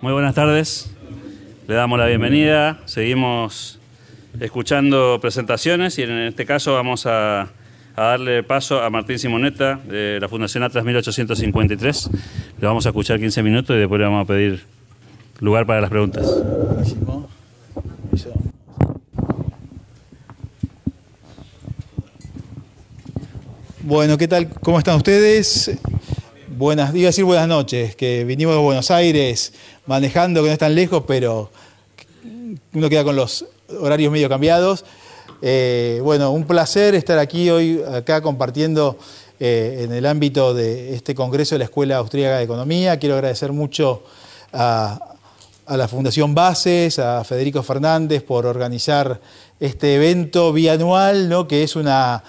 Muy buenas tardes, le damos la bienvenida, seguimos escuchando presentaciones y en este caso vamos a darle paso a Martín Simonetta de la Fundación Atlas 1853. Le vamos a escuchar 15 minutos y después le vamos a pedir lugar para las preguntas. Buenísimo. Bueno, ¿qué tal? ¿Cómo están ustedes? Iba a decir buenas noches, que vinimos de Buenos Aires manejando, que no es tan lejos, pero uno queda con los horarios medio cambiados. Bueno, un placer estar aquí hoy, acá compartiendo en el ámbito de este congreso de la Escuela Austríaca de Economía. Quiero agradecer mucho a la Fundación Bases, a Federico Fernández por organizar este evento bianual, ¿no? Que es una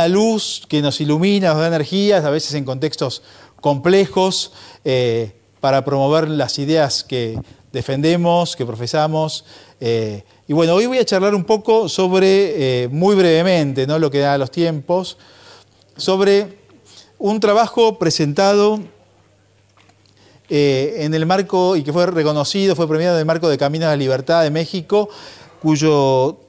luz que nos ilumina, nos da energías, a veces en contextos complejos, para promover las ideas que defendemos, que profesamos. Y bueno, hoy voy a charlar un poco sobre, muy brevemente, ¿no? Lo que da los tiempos, sobre un trabajo presentado en el marco, y que fue reconocido, fue premiado en el marco de Camino a la Libertad de México, cuyo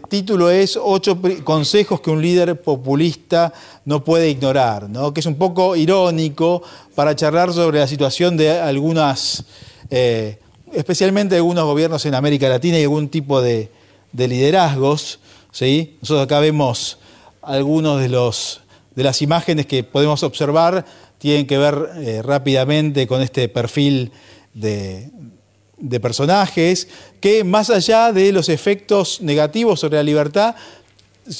título es 8 consejos que un líder populista no puede ignorar, ¿no? Que es un poco irónico para charlar sobre la situación de algunas, especialmente de algunos gobiernos en América Latina y algún tipo de liderazgos, ¿sí? Nosotros acá vemos algunos de las imágenes que podemos observar, tienen que ver rápidamente con este perfil de personajes que, más allá de los efectos negativos sobre la libertad,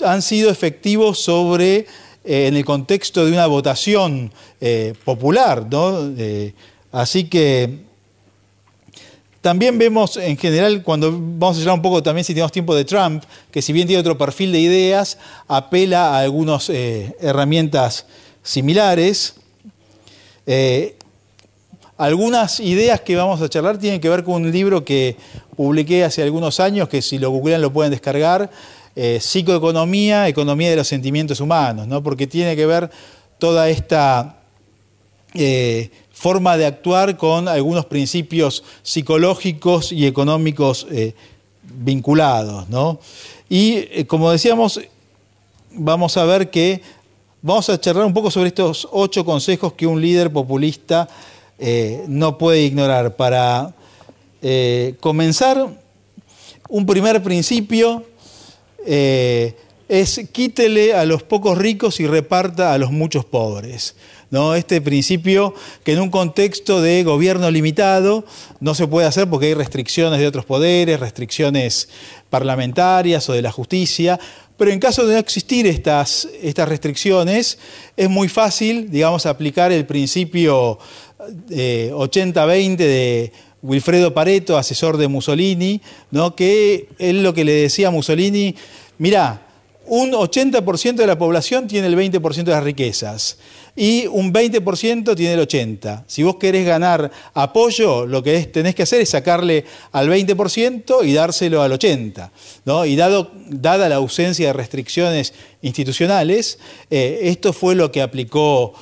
han sido efectivos en el contexto de una votación popular, ¿no? Así que también vemos en general, cuando vamos a hablar un poco también, si tenemos tiempo, de Trump, que si bien tiene otro perfil de ideas, apela a algunas herramientas similares. Algunas ideas que vamos a charlar tienen que ver con un libro que publiqué hace algunos años, que si lo googlean lo pueden descargar, Psicoeconomía, Economía de los Sentimientos Humanos, ¿no? Porque tiene que ver toda esta forma de actuar con algunos principios psicológicos y económicos vinculados, ¿no? Y como decíamos, vamos a charlar un poco sobre estos 8 consejos que un líder populista no puede ignorar. Para comenzar, un primer principio es: quítele a los pocos ricos y reparta a los muchos pobres, ¿no? Este principio, que en un contexto de gobierno limitado no se puede hacer porque hay restricciones de otros poderes, restricciones parlamentarias o de la justicia. Pero en caso de no existir estas restricciones, es muy fácil, digamos, aplicar el principio 80-20 de Wilfredo Pareto, asesor de Mussolini, ¿no? Que él lo que le decía a Mussolini: mirá, un 80% de la población tiene el 20% de las riquezas y un 20% tiene el 80%. Si vos querés ganar apoyo, lo que tenés que hacer es sacarle al 20% y dárselo al 80%, ¿no? Y dada la ausencia de restricciones institucionales, esto fue lo que aplicó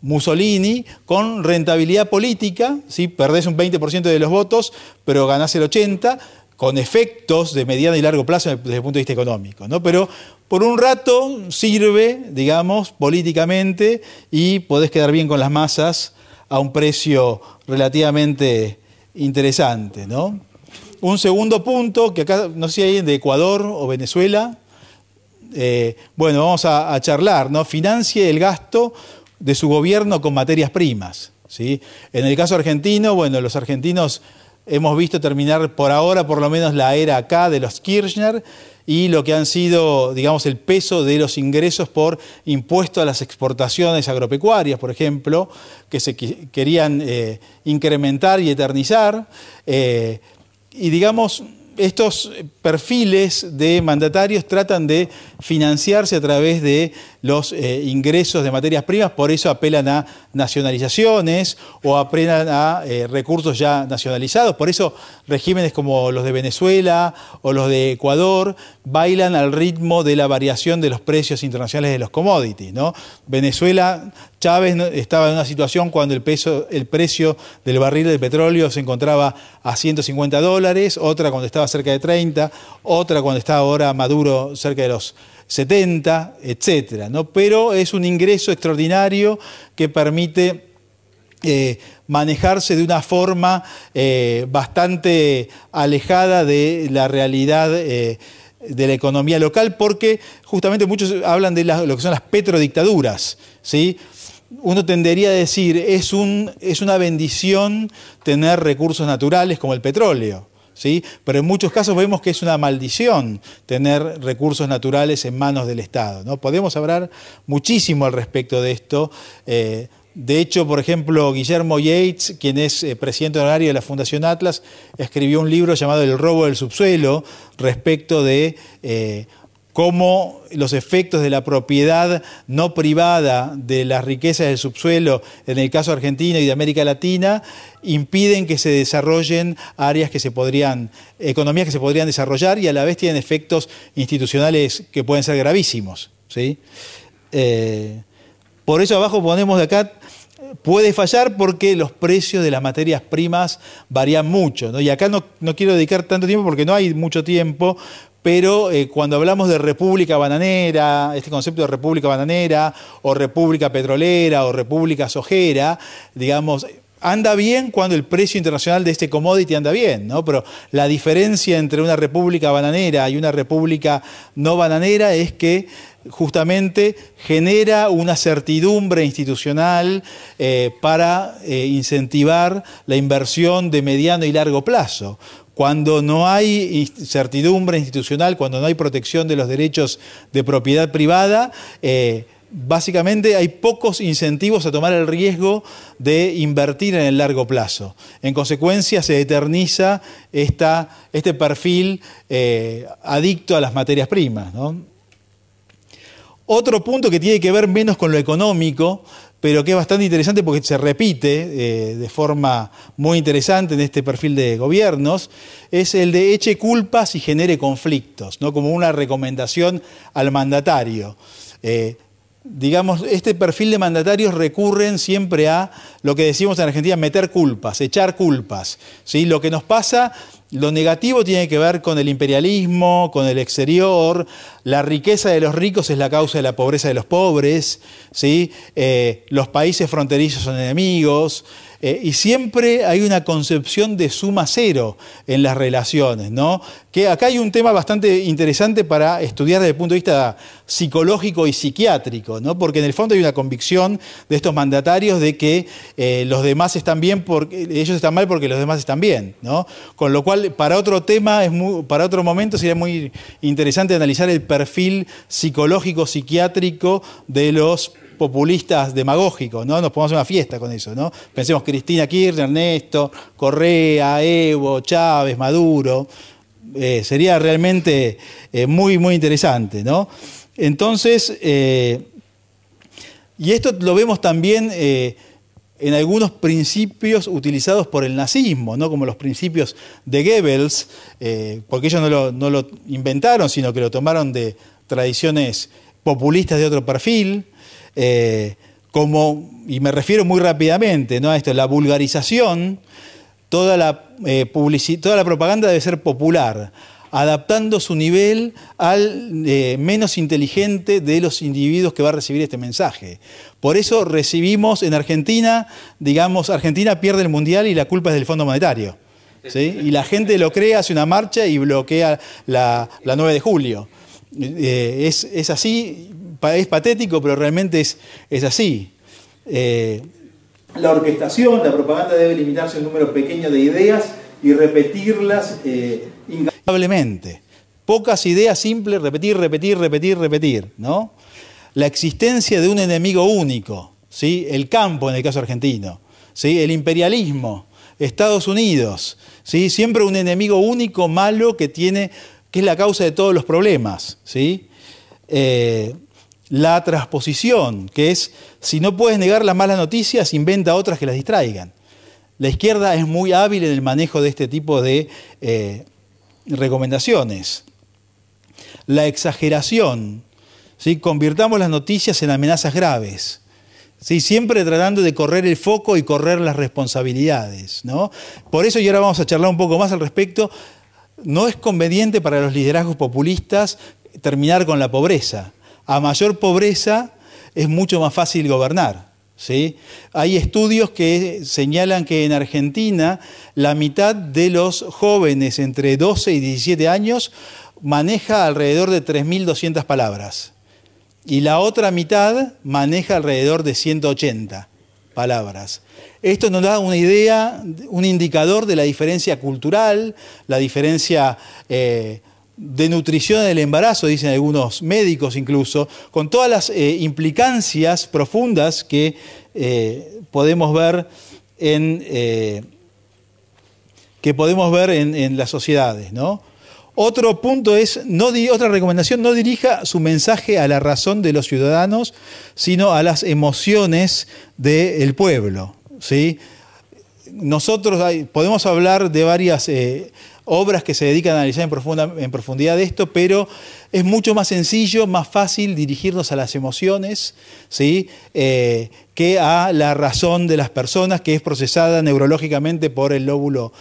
Mussolini con rentabilidad política, ¿sí? Perdés un 20% de los votos, pero ganás el 80%, con efectos de mediano y largo plazo desde el punto de vista económico, ¿no? Pero por un rato sirve, digamos, políticamente, y podés quedar bien con las masas a un precio relativamente interesante, ¿no? Un segundo punto, que acá no sé si hay de Ecuador o Venezuela, bueno, vamos a charlar, ¿no? Financie el gasto de su gobierno con materias primas, ¿sí? En el caso argentino, bueno, los argentinos hemos visto terminar por ahora, por lo menos, la era acá de los Kirchner y lo que han sido, digamos, el peso de los ingresos por impuesto a las exportaciones agropecuarias, por ejemplo, que se querían incrementar y eternizar. Y digamos, estos perfiles de mandatarios tratan de financiarse a través de los ingresos de materias primas, por eso apelan a nacionalizaciones o apelan a recursos ya nacionalizados. Por eso regímenes como los de Venezuela o los de Ecuador bailan al ritmo de la variación de los precios internacionales de los commodities, ¿no? Venezuela Chávez estaba en una situación cuando el precio del barril de petróleo se encontraba a $150, otra cuando estaba cerca de 30, otra cuando está ahora Maduro cerca de los 70, etcétera, ¿no? Pero es un ingreso extraordinario que permite manejarse de una forma bastante alejada de la realidad de la economía local, porque justamente muchos hablan de lo que son las petrodictaduras, ¿sí? Uno tendería a decir, es una bendición tener recursos naturales como el petróleo, ¿sí? Pero en muchos casos vemos que es una maldición tener recursos naturales en manos del Estado, ¿no? Podemos hablar muchísimo al respecto de esto. De hecho, por ejemplo, Guillermo Yates, quien es presidente honorario de la Fundación Atlas, escribió un libro llamado El robo del subsuelo respecto de cómo los efectos de la propiedad no privada de las riquezas del subsuelo, en el caso argentino y de América Latina, impiden que se desarrollen áreas economías que se podrían desarrollar y a la vez tienen efectos institucionales que pueden ser gravísimos, ¿sí? Por eso abajo ponemos de acá, puede fallar porque los precios de las materias primas varían mucho, ¿no? Y acá no quiero dedicar tanto tiempo porque no hay mucho tiempo, pero cuando hablamos de república bananera, este concepto de república bananera, o república petrolera, o república sojera, digamos, anda bien cuando el precio internacional de este commodity anda bien, ¿no? Pero la diferencia entre una república bananera y una república no bananera es que justamente genera una certidumbre institucional para incentivar la inversión de mediano y largo plazo. Cuando no hay certidumbre institucional, cuando no hay protección de los derechos de propiedad privada, básicamente hay pocos incentivos a tomar el riesgo de invertir en el largo plazo. En consecuencia, se eterniza este perfil adicto a las materias primas, ¿no? Otro punto que tiene que ver menos con lo económico, pero que es bastante interesante porque se repite de forma muy interesante en este perfil de gobiernos, es el de eche culpas y genere conflictos, ¿no? Como una recomendación al mandatario. Digamos, este perfil de mandatarios recurren siempre a lo que decimos en Argentina, meter culpas, echar culpas, ¿sí? Lo que nos pasa, lo negativo tiene que ver con el imperialismo, con el exterior, la riqueza de los ricos es la causa de la pobreza de los pobres, ¿sí? Los países fronterizos son enemigos, y siempre hay una concepción de suma cero en las relaciones, ¿no? Que acá hay un tema bastante interesante para estudiar desde el punto de vista psicológico y psiquiátrico, ¿no? Porque en el fondo hay una convicción de estos mandatarios de que los demás están bien porque ellos están mal porque los demás están bien, ¿no? Con lo cual, para otro tema, para otro momento sería muy interesante analizar el perfil psicológico, psiquiátrico de los populistas demagógicos, ¿no? Nos podemos hacer una fiesta con eso, ¿no? Pensemos Cristina Kirchner, Néstor, Correa, Evo, Chávez, Maduro. Sería realmente muy, muy interesante, ¿no? Entonces, y esto lo vemos también en algunos principios utilizados por el nazismo, ¿no? Como los principios de Goebbels, porque ellos no lo inventaron, sino que lo tomaron de tradiciones populistas de otro perfil, y me refiero muy rápidamente, ¿no? A esto, la vulgarización, toda la propaganda debe ser popular, adaptando su nivel al menos inteligente de los individuos que va a recibir este mensaje. Por eso recibimos en Argentina, digamos, Argentina pierde el Mundial y la culpa es del Fondo Monetario, ¿sí? Y la gente lo cree, hace una marcha y bloquea la 9 de julio. Es así, es patético, pero realmente es así. La orquestación, la propaganda debe limitarse a un número pequeño de ideas y repetirlas incansablemente. Pocas ideas simples, repetir, ¿no? La existencia de un enemigo único, ¿sí? El campo en el caso argentino, ¿sí? El imperialismo, Estados Unidos, ¿sí? Siempre un enemigo único, malo, que es la causa de todos los problemas, ¿sí? La transposición, que es, si no puedes negar las malas noticias, inventa otras que las distraigan. La izquierda es muy hábil en el manejo de este tipo de recomendaciones. La exageración, ¿sí? Convirtamos las noticias en amenazas graves. ¿sí? Siempre tratando de correr el foco y correr las responsabilidades, ¿no? Por eso, y ahora vamos a charlar un poco más al respecto, no es conveniente para los liderazgos populistas terminar con la pobreza. A mayor pobreza es mucho más fácil gobernar, ¿sí? Hay estudios que señalan que en Argentina la mitad de los jóvenes entre 12 y 17 años maneja alrededor de 3.200 palabras y la otra mitad maneja alrededor de 180 palabras. Esto nos da una idea, un indicador de la diferencia cultural, la diferencia de nutrición del embarazo, dicen algunos médicos incluso, con todas las implicancias profundas que podemos ver en las sociedades, ¿no? Otro punto es, otra recomendación, no dirija su mensaje a la razón de los ciudadanos, sino a las emociones del pueblo, ¿sí? Nosotros podemos hablar de varias obras que se dedican a analizar en profundidad esto, pero es mucho más sencillo, más fácil dirigirnos a las emociones, ¿sí? Que a la razón de las personas, que es procesada neurológicamente por el lóbulo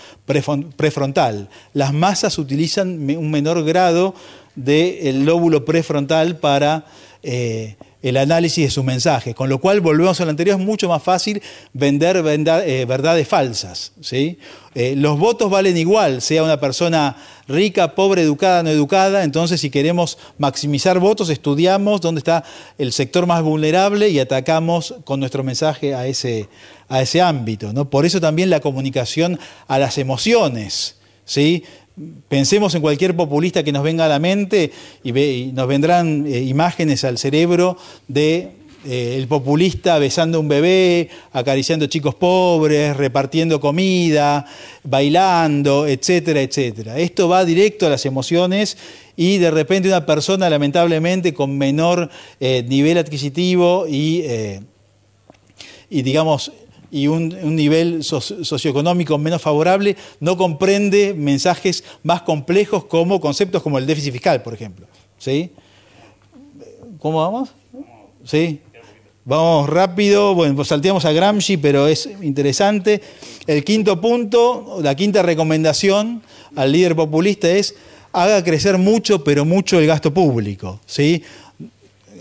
prefrontal. Las masas utilizan un menor grado del lóbulo prefrontal para el análisis de sus mensajes, con lo cual, volvemos a lo anterior, es mucho más fácil vender verdades falsas, ¿sí? Los votos valen igual, sea una persona rica, pobre, educada, no educada. Entonces, si queremos maximizar votos, estudiamos dónde está el sector más vulnerable y atacamos con nuestro mensaje a ese ámbito, ¿no? Por eso también la comunicación a las emociones, ¿sí? Pensemos en cualquier populista que nos venga a la mente y nos vendrán imágenes al cerebro de el populista besando a un bebé, acariciando chicos pobres, repartiendo comida, bailando, etcétera, etcétera. Esto va directo a las emociones y de repente una persona lamentablemente con menor nivel adquisitivo y digamos, y un nivel socioeconómico menos favorable, no comprende mensajes más complejos como conceptos como el déficit fiscal, por ejemplo, ¿sí? ¿Cómo vamos? ¿Sí? Vamos rápido, bueno, pues salteamos a Gramsci, pero es interesante. El quinto punto, la quinta recomendación al líder populista es: haga crecer mucho, pero mucho el gasto público, ¿sí?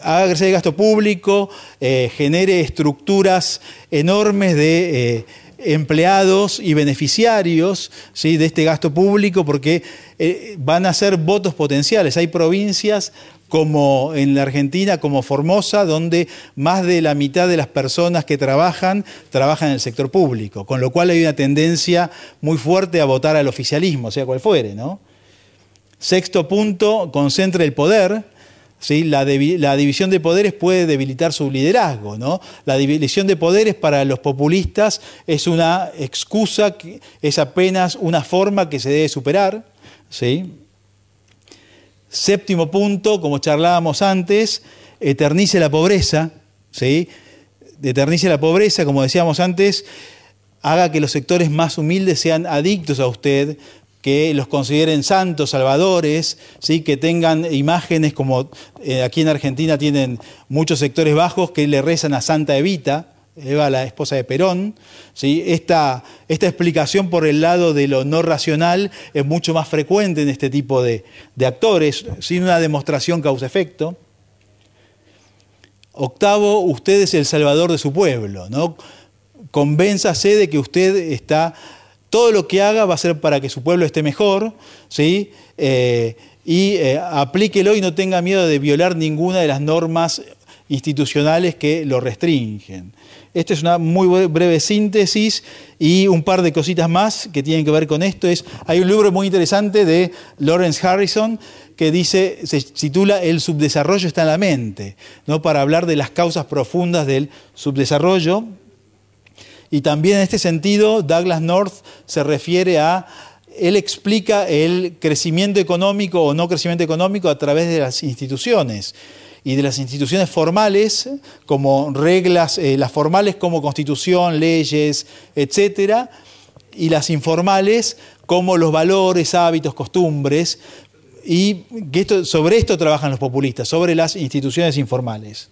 Haga crecer el gasto público, genere estructuras enormes de empleados y beneficiarios, ¿sí? De este gasto público, porque van a ser votos potenciales. Hay provincias como en la Argentina, como Formosa, donde más de la mitad de las personas que trabajan en el sector público, con lo cual hay una tendencia muy fuerte a votar al oficialismo, sea cual fuere, ¿no? Sexto punto, concentre el poder. ¿Sí? La división de poderes puede debilitar su liderazgo, ¿no? La división de poderes para los populistas es una excusa, es apenas una forma que se debe superar, ¿sí? Séptimo punto, como charlábamos antes, eternice la pobreza, ¿sí? Eternice la pobreza, como decíamos antes, haga que los sectores más humildes sean adictos a usted, que los consideren santos, salvadores, ¿sí? Que tengan imágenes como aquí en Argentina tienen muchos sectores bajos que le rezan a Santa Evita, Eva, la esposa de Perón, ¿sí? Esta explicación por el lado de lo no racional es mucho más frecuente en este tipo de actores, sin una demostración causa-efecto. Octavo, usted es el salvador de su pueblo, ¿no? Convénzase de que usted está... Todo lo que haga va a ser para que su pueblo esté mejor, ¿sí? Aplíquelo y no tenga miedo de violar ninguna de las normas institucionales que lo restringen. Esta es una muy breve síntesis y un par de cositas más que tienen que ver con esto. Hay un libro muy interesante de Lawrence Harrison que se titula El subdesarrollo está en la mente, ¿no? Para hablar de las causas profundas del subdesarrollo. Y también en este sentido, Douglas North se refiere él explica el crecimiento económico o no crecimiento económico a través de las instituciones. Y de las instituciones formales, como reglas, las formales como constitución, leyes, etcétera, y las informales como los valores, hábitos, costumbres, y sobre esto trabajan los populistas, sobre las instituciones informales.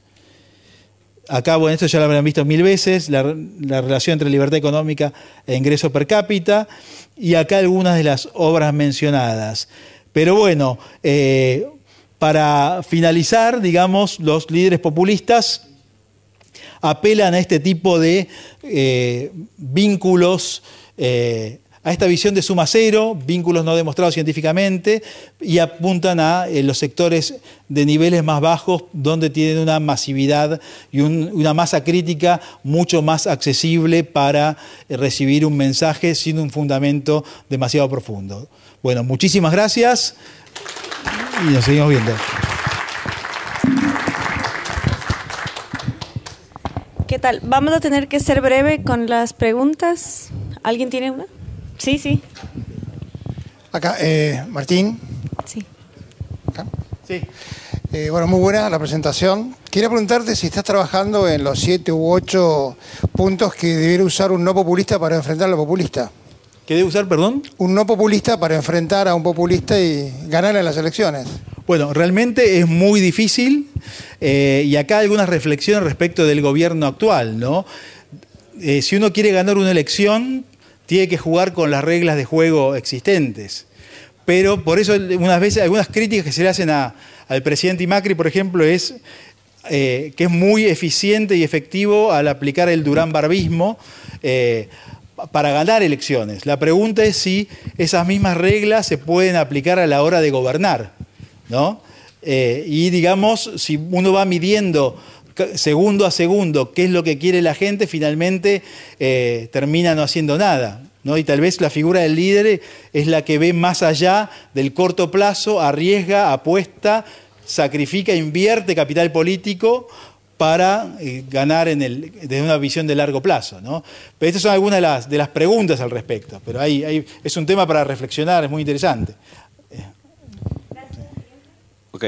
Acá, bueno, esto ya lo habrán visto 1000 veces, la relación entre libertad económica e ingreso per cápita, y acá algunas de las obras mencionadas. Pero bueno, para finalizar, digamos, los líderes populistas apelan a este tipo de vínculos, a esta visión de suma cero, vínculos no demostrados científicamente, y apuntan a los sectores de niveles más bajos, donde tienen una masividad y una masa crítica mucho más accesible para recibir un mensaje sin un fundamento demasiado profundo. Bueno, muchísimas gracias y nos seguimos viendo. ¿Qué tal? Vamos a tener que ser breve con las preguntas. ¿Alguien tiene una? Sí, sí. Acá, Martín. Sí. Acá. Sí. Bueno, muy buena la presentación. Quería preguntarte si estás trabajando en los 7 u 8 puntos que debería usar un no populista para enfrentar a lo populista. ¿Qué debe usar, perdón? Un no populista para enfrentar a un populista y ganar en las elecciones. Bueno, realmente es muy difícil, y acá algunas reflexiones respecto del gobierno actual, ¿no? Si uno quiere ganar una elección, tiene que jugar con las reglas de juego existentes. Pero por eso unas veces, algunas críticas que se le hacen al presidente Macri, por ejemplo, es que es muy eficiente y efectivo al aplicar el Durán-Barbismo para ganar elecciones. La pregunta es si esas mismas reglas se pueden aplicar a la hora de gobernar, ¿no? Y digamos, si uno va midiendo segundo a segundo qué es lo que quiere la gente, finalmente termina no haciendo nada, ¿no? Y tal vez la figura del líder es la que ve más allá del corto plazo, arriesga, apuesta, sacrifica, invierte capital político para ganar desde una visión de largo plazo, ¿no? Pero estas son algunas de las preguntas al respecto, pero es un tema para reflexionar, es muy interesante. Ok,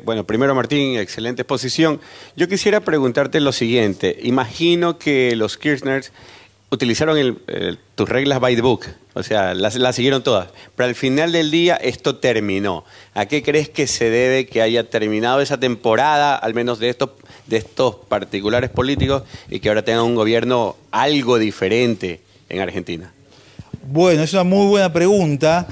bueno, primero Martín, excelente exposición. Yo quisiera preguntarte lo siguiente. Imagino que los Kirchners utilizaron tus reglas by the book, o sea, las siguieron todas, pero al final del día esto terminó. ¿A qué crees que se debe que haya terminado esa temporada, al menos de estos particulares políticos, y que ahora tengan un gobierno algo diferente en Argentina? Bueno, es una muy buena pregunta.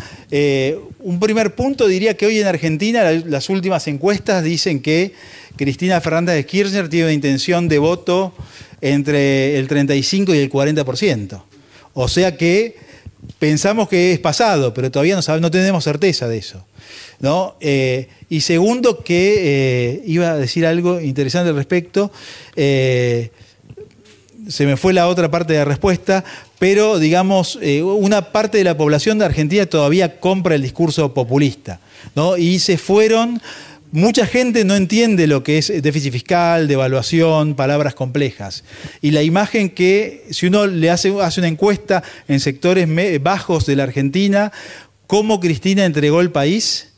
Un primer punto diría que hoy en Argentina las últimas encuestas dicen que Cristina Fernández de Kirchner tiene una intención de voto entre el 35 y el 40%. O sea que pensamos que es pasado, pero todavía no tenemos certeza de eso, ¿no? Y segundo, que iba a decir algo interesante al respecto. Se me fue la otra parte de la respuesta, pero digamos, una parte de la población de Argentina todavía compra el discurso populista, ¿no? Y se fueron, mucha gente no entiende lo que es déficit fiscal, devaluación, palabras complejas. Y la imagen que, si uno le hace una encuesta en sectores bajos de la Argentina, cómo Cristina entregó el país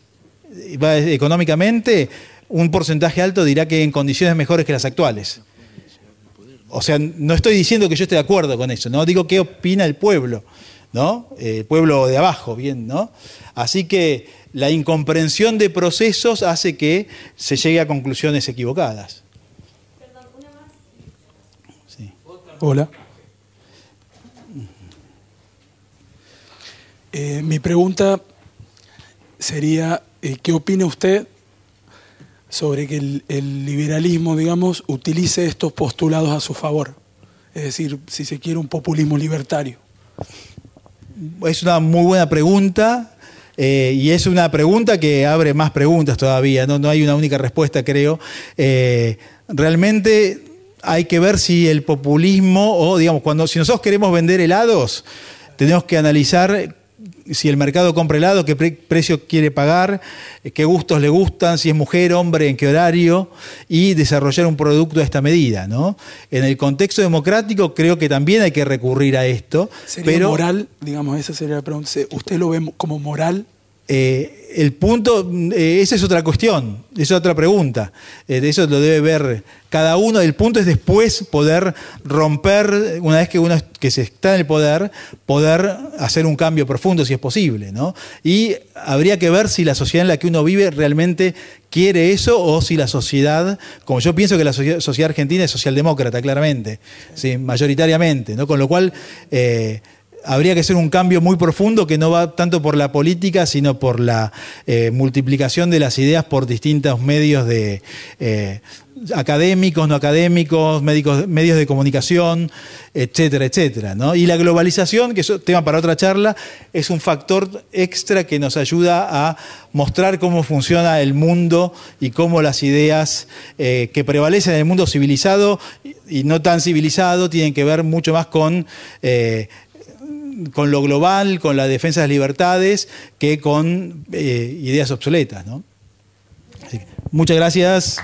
económicamente, un porcentaje alto dirá que en condiciones mejores que las actuales. O sea, no estoy diciendo que yo esté de acuerdo con eso, ¿no? Digo qué opina el pueblo, ¿no? El pueblo de abajo, bien, ¿no? Así que la incomprensión de procesos hace que se llegue a conclusiones equivocadas. Perdón, una más. Sí. Hola. Mi pregunta sería, ¿qué opina usted sobre que el liberalismo, digamos, utilice estos postulados a su favor? Es decir, si se quiere, un populismo libertario. Es una muy buena pregunta, y es una pregunta que abre más preguntas todavía, no hay una única respuesta, creo. Realmente hay que ver si el populismo, o digamos, si nosotros queremos vender helados, tenemos que analizar si el mercado compra helado, qué precio quiere pagar, qué gustos le gustan, si es mujer, hombre, en qué horario, y desarrollar un producto a esta medida, ¿no? En el contexto democrático creo que también hay que recurrir a esto. ¿Sería moral? Digamos, esa sería la pregunta. ¿Usted lo ve como moral el punto, esa es otra cuestión, esa es otra pregunta. Eso lo debe ver cada uno. El punto es después poder romper, una vez que se está en el poder hacer un cambio profundo si es posible, ¿no? Y habría que ver si la sociedad en la que uno vive realmente quiere eso o si la sociedad, como yo pienso que la sociedad argentina es socialdemócrata, claramente, ¿sí? Mayoritariamente, ¿no? Con lo cual habría que hacer un cambio muy profundo que no va tanto por la política, sino por la multiplicación de las ideas por distintos medios de académicos, no académicos, medios de comunicación, etcétera, etcétera, ¿no? Y la globalización, que es tema para otra charla, es un factor extra que nos ayuda a mostrar cómo funciona el mundo y cómo las ideas que prevalecen en el mundo civilizado y no tan civilizado tienen que ver mucho más con lo global, con la defensa de las libertades, que con ideas obsoletas, ¿no? Así que, muchas gracias.